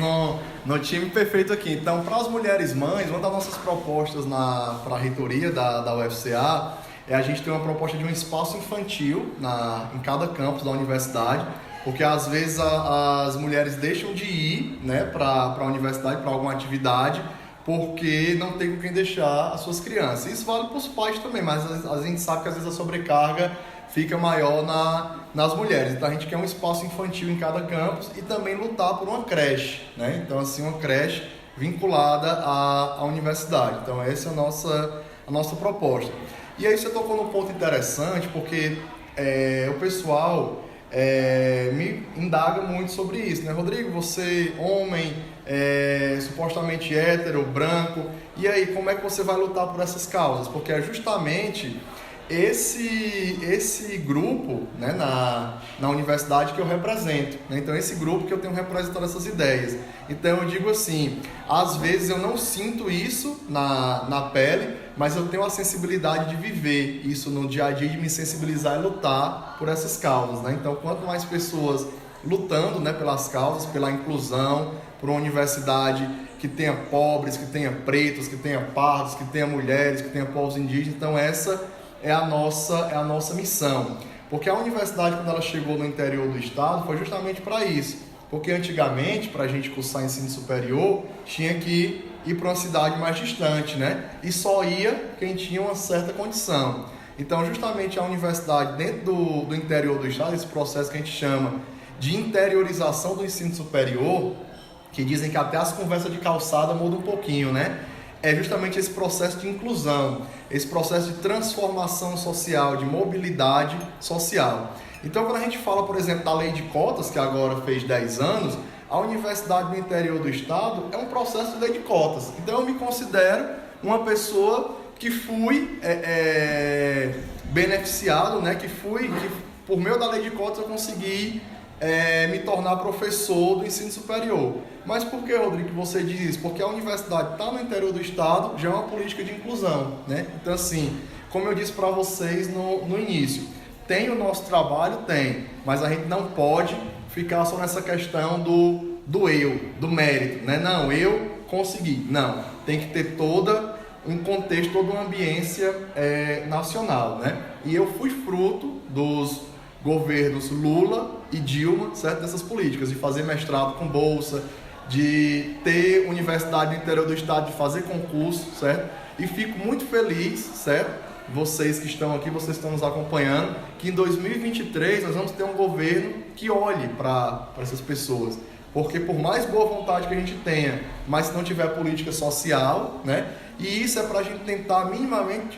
no time perfeito aqui. Então, para as mulheres mães, uma das nossas propostas para a reitoria da UFCA a gente tem uma proposta de um espaço infantil em cada campus da universidade, porque às vezes as mulheres deixam de ir, né, para a universidade, para alguma atividade, porque não tem com quem deixar as suas crianças. Isso vale para os pais também, mas a gente sabe que às vezes a sobrecarga fica maior nas mulheres. Então a gente quer um espaço infantil em cada campus e também lutar por uma creche, né? Então, assim, uma creche vinculada à universidade. Então essa é a nossa proposta. E aí você tocou num ponto interessante, porque o pessoal me indaga muito sobre isso, né? Rodrigo, você, homem, supostamente hétero, branco, e aí como é que você vai lutar por essas causas? Porque é justamente esse grupo, né, na universidade que eu represento, né? Então esse grupo que eu tenho representado essas ideias. Então eu digo assim, às vezes eu não sinto isso na pele, mas eu tenho a sensibilidade de viver isso no dia a dia, de me sensibilizar e lutar por essas causas, né? Então quanto mais pessoas lutando, né, pelas causas, pela inclusão, por uma universidade que tenha pobres, que tenha pretos, que tenha pardos, que tenha mulheres, que tenha povos indígenas. Então essa é a nossa missão. Porque a universidade, quando ela chegou no interior do estado, foi justamente para isso. Porque antigamente, para a gente cursar ensino superior, tinha que ir para uma cidade mais distante, né? E só ia quem tinha uma certa condição. Então, justamente a universidade, dentro do interior do estado, esse processo que a gente chama de interiorização do ensino superior, que dizem que até as conversas de calçada mudam um pouquinho, né? É justamente esse processo de inclusão, esse processo de transformação social, de mobilidade social. Então, quando a gente fala, por exemplo, da lei de cotas, que agora fez 10 anos, a universidade no interior do estado é um processo de lei de cotas. Então, eu me considero uma pessoa que fui beneficiado, né? que por meio da lei de cotas eu consegui me tornar professor do ensino superior. Mas por que, Rodrigo, que você diz isso? Porque a universidade está no interior do estado, já é uma política de inclusão, né? Então, assim, como eu disse para vocês no início, tem o nosso trabalho? Tem, mas a gente não pode ficar só nessa questão do eu, do mérito, né? Não, eu consegui. Não, tem que ter todo um contexto, toda uma ambiência nacional, né? E eu fui fruto dos governos Lula e Dilma, certo? Dessas políticas, de fazer mestrado com bolsa, de ter universidade no interior do estado, de fazer concurso, certo? E fico muito feliz, certo? Vocês que estão aqui, vocês estão nos acompanhando, que em 2023 nós vamos ter um governo que olhe para essas pessoas. Porque por mais boa vontade que a gente tenha, mas se não tiver política social, né? E isso é para a gente tentar minimamente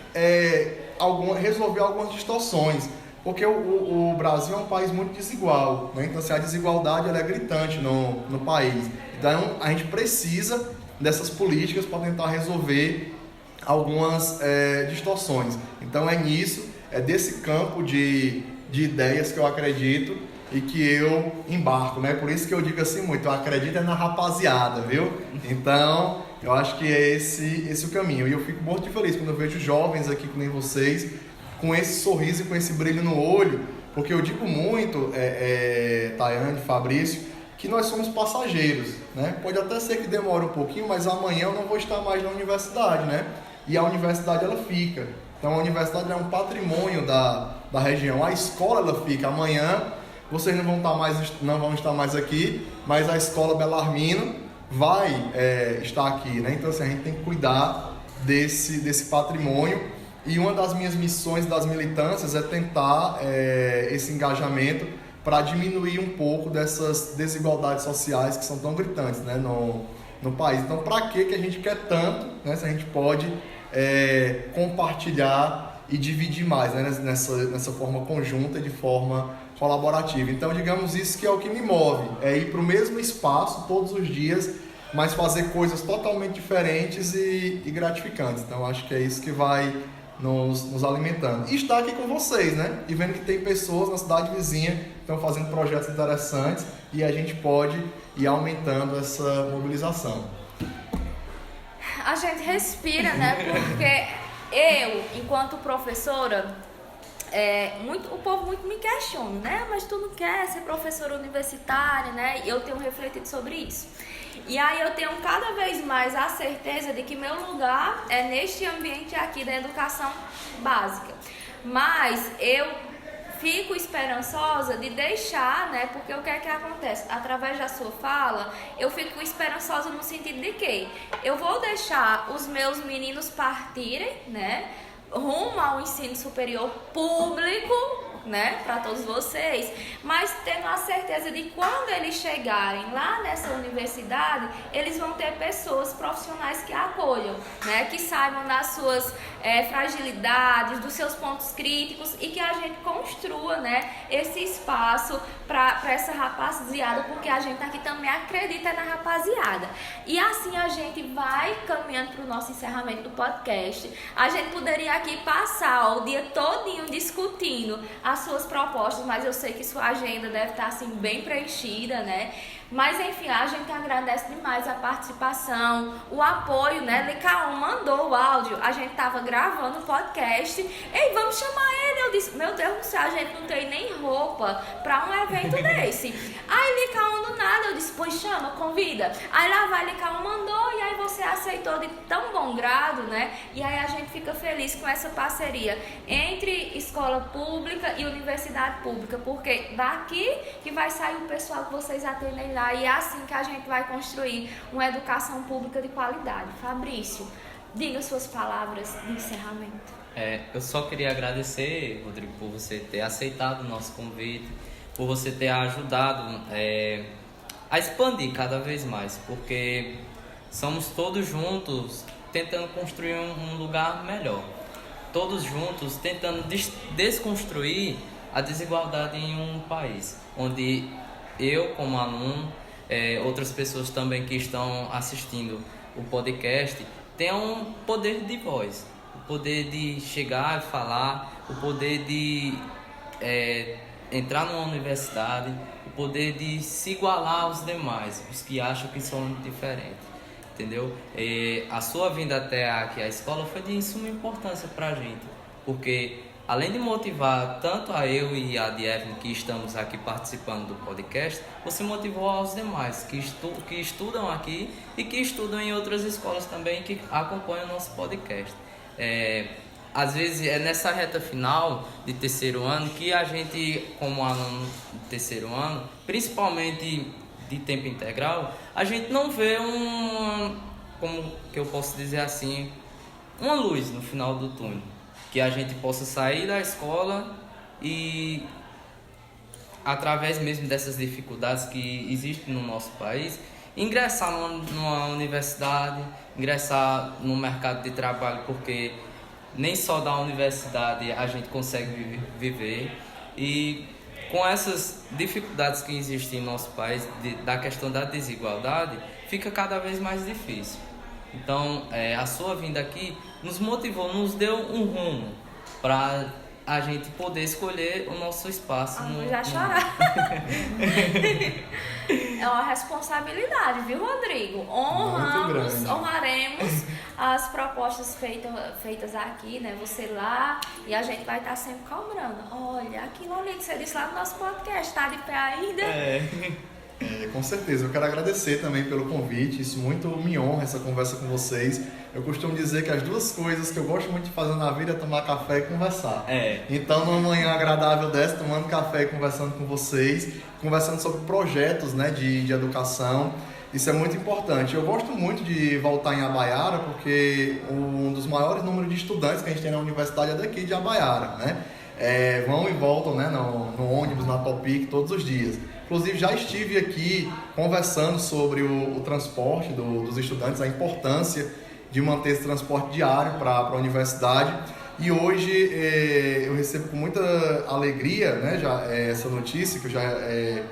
resolver algumas distorções. Porque o Brasil é um país muito desigual, né? Então, assim, a desigualdade ela é gritante no país. Então, a gente precisa dessas políticas para tentar resolver algumas distorções. Então, é nisso, é desse campo de ideias que eu acredito e que eu embarco, né? Por isso que eu digo assim muito, eu acredito na rapaziada, viu? Então, eu acho que é esse o caminho. E eu fico muito feliz quando eu vejo jovens aqui, que nem vocês, com esse sorriso e com esse brilho no olho, porque eu digo muito, Tayane, Fabrício, que nós somos passageiros, né? Pode até ser que demore um pouquinho, mas amanhã eu não vou estar mais na universidade, né? E a universidade ela fica. Então a universidade é um patrimônio da região. A escola ela fica. Amanhã vocês não vão estar mais aqui, mas a escola Belarmino vai estar aqui, né? Então assim, a gente tem que cuidar desse patrimônio. E uma das minhas missões das militâncias é tentar esse engajamento para diminuir um pouco dessas desigualdades sociais que são tão gritantes, né, no país. Então, para que a gente quer tanto, né, se a gente pode compartilhar e dividir mais, né, nessa forma conjunta e de forma colaborativa. Então, digamos, isso que é o que me move, é ir para o mesmo espaço todos os dias, mas fazer coisas totalmente diferentes e gratificantes. Então, acho que é isso que vai nos alimentando. E estar aqui com vocês, né? E vendo que tem pessoas na cidade vizinha que estão fazendo projetos interessantes e a gente pode ir aumentando essa mobilização. A gente respira, né? Porque eu, enquanto professora, o povo muito me questiona, né? Mas tu não quer ser professora universitária, né? E eu tenho refletido sobre isso. E aí eu tenho cada vez mais a certeza de que meu lugar é neste ambiente aqui da educação básica. Mas eu fico esperançosa de deixar, né? Porque o que é que acontece? Através da sua fala, eu fico esperançosa no sentido de que eu vou deixar os meus meninos partirem, né? Rumo ao ensino superior público, né, para todos vocês, mas tendo a certeza de que quando eles chegarem lá nessa universidade, eles vão ter pessoas profissionais que acolham, né, que saibam das suas fragilidades, dos seus pontos críticos e que a gente construa, né, esse espaço para essa rapaziada, porque a gente aqui também acredita na rapaziada. E assim a gente vai caminhando para o nosso encerramento do podcast. A gente poderia aqui passar o dia todinho discutindo as suas propostas, mas eu sei que sua agenda deve estar assim bem preenchida, né? Mas enfim, a gente agradece demais a participação, o apoio, né? Licaon mandou o áudio, a gente tava gravando o podcast. Ei, vamos chamar ele, eu disse, meu Deus do céu, a gente não tem nem roupa pra um evento desse. Aí Licaon do nada, eu disse, pois chama, convida. Aí lá vai, Licaon mandou e aí você aceitou de tão bom grado, né? E aí a gente fica feliz com essa parceria entre escola pública e universidade pública, porque daqui que vai sair o pessoal que vocês atendem lá e é assim que a gente vai construir uma educação pública de qualidade. Fabrício, diga suas palavras de encerramento. Eu só queria agradecer, Rodrigo, por você ter aceitado o nosso convite, por você ter ajudado a expandir cada vez mais, porque somos todos juntos tentando construir um lugar melhor. Todos juntos tentando desconstruir a desigualdade em um país, onde eu, como aluno, outras pessoas também que estão assistindo o podcast, tenham poder de voz. O poder de chegar e falar, o poder de entrar numa universidade, o poder de se igualar aos demais, os que acham que são diferentes, entendeu? A sua vinda até aqui à escola foi de suma importância para a gente, porque além de motivar tanto a eu e a Dievne que estamos aqui participando do podcast, você motivou aos demais que estudam aqui e que estudam em outras escolas também que acompanham o nosso podcast. Às vezes é nessa reta final de terceiro ano que a gente, como aluno de terceiro ano, principalmente de tempo integral, a gente não vê como que eu posso dizer assim, uma luz no final do túnel, que a gente possa sair da escola e, através mesmo dessas dificuldades que existem no nosso país, ingressar numa universidade, ingressar no mercado de trabalho, porque nem só da universidade a gente consegue viver. E com essas dificuldades que existem no nosso país, da questão da desigualdade, fica cada vez mais difícil. Então, a sua vinda aqui nos motivou, nos deu um rumo para a gente poder escolher o nosso espaço. Vou já chorar. É uma responsabilidade, viu, Rodrigo? Honraremos as propostas feitas aqui, né? Você lá, e a gente vai estar sempre cobrando. Olha, aquilo ali que você disse lá no nosso podcast, tá de pé ainda? Com certeza, eu quero agradecer também pelo convite, isso muito me honra, essa conversa com vocês. Eu costumo dizer que as duas coisas que eu gosto muito de fazer na vida é tomar café e conversar. Então, numa manhã agradável dessa, tomando café e conversando com vocês, conversando sobre projetos, né, de educação, isso é muito importante. Eu gosto muito de voltar em Abaiara, porque um dos maiores números de estudantes que a gente tem na universidade é daqui de Abaiara, né? Vão e voltam, né, no ônibus, na Topic, todos os dias. Inclusive, já estive aqui conversando sobre o transporte dos estudantes, a importância de manter esse transporte diário para a universidade. E hoje eu recebo com muita alegria, né, essa notícia que eu já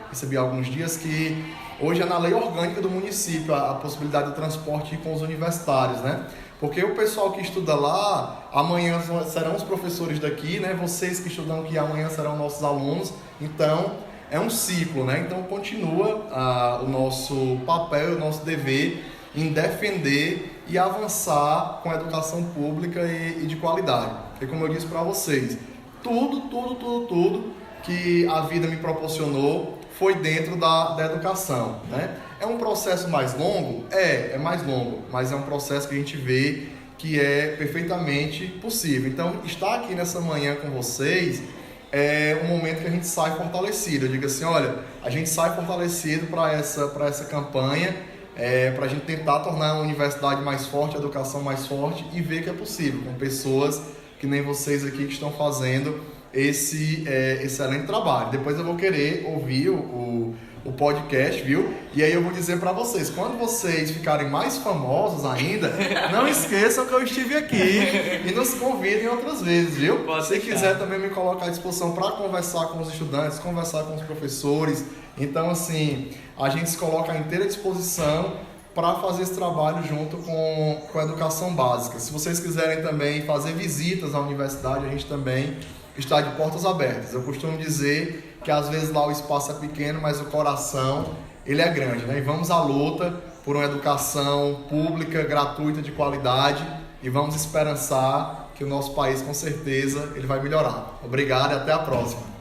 recebi há alguns dias, que hoje é na lei orgânica do município a possibilidade de transporte com os universitários, né? Porque o pessoal que estuda lá, amanhã serão os professores daqui, né? Vocês que estudam aqui amanhã serão nossos alunos. Então, é um ciclo, né? Então, continua o nosso papel, o nosso dever em defender e avançar com a educação pública e de qualidade. Porque, como eu disse para vocês, tudo que a vida me proporcionou foi dentro da educação, né? É um processo mais longo? É mais longo, mas é um processo que a gente vê que é perfeitamente possível. Então, estar aqui nessa manhã com vocês é um momento que a gente sai fortalecido. Eu digo assim, olha, a gente sai fortalecido para essa campanha, para a gente tentar tornar a universidade mais forte, a educação mais forte e ver que é possível, com pessoas que nem vocês aqui que estão fazendo esse excelente trabalho. Depois eu vou querer ouvir o podcast, viu? E aí eu vou dizer para vocês, quando vocês ficarem mais famosos ainda, não esqueçam que eu estive aqui e nos convidem outras vezes, viu? Se quiser também me colocar à disposição para conversar com os estudantes, conversar com os professores. Então, assim, a gente se coloca à inteira disposição para fazer esse trabalho junto com a educação básica. Se vocês quiserem também fazer visitas à universidade, a gente também está de portas abertas. Eu costumo dizer que às vezes lá o espaço é pequeno, mas o coração ele é grande, né? E vamos à luta por uma educação pública, gratuita, de qualidade, e vamos esperançar que que o nosso país, com certeza, ele vai melhorar. Obrigado e até a próxima.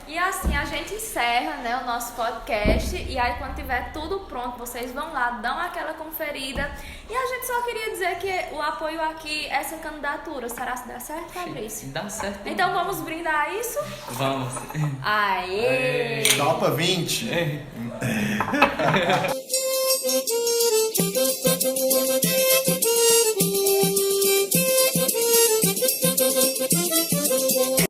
E assim a gente encerra, né, o nosso podcast. E aí quando tiver tudo pronto, vocês vão lá, dão aquela conferida. E a gente só queria dizer que o apoio aqui, essa candidatura, será se dá certo, Fabrício? Dá certo. Então vamos brindar isso? Vamos. Aê! Chapa 20.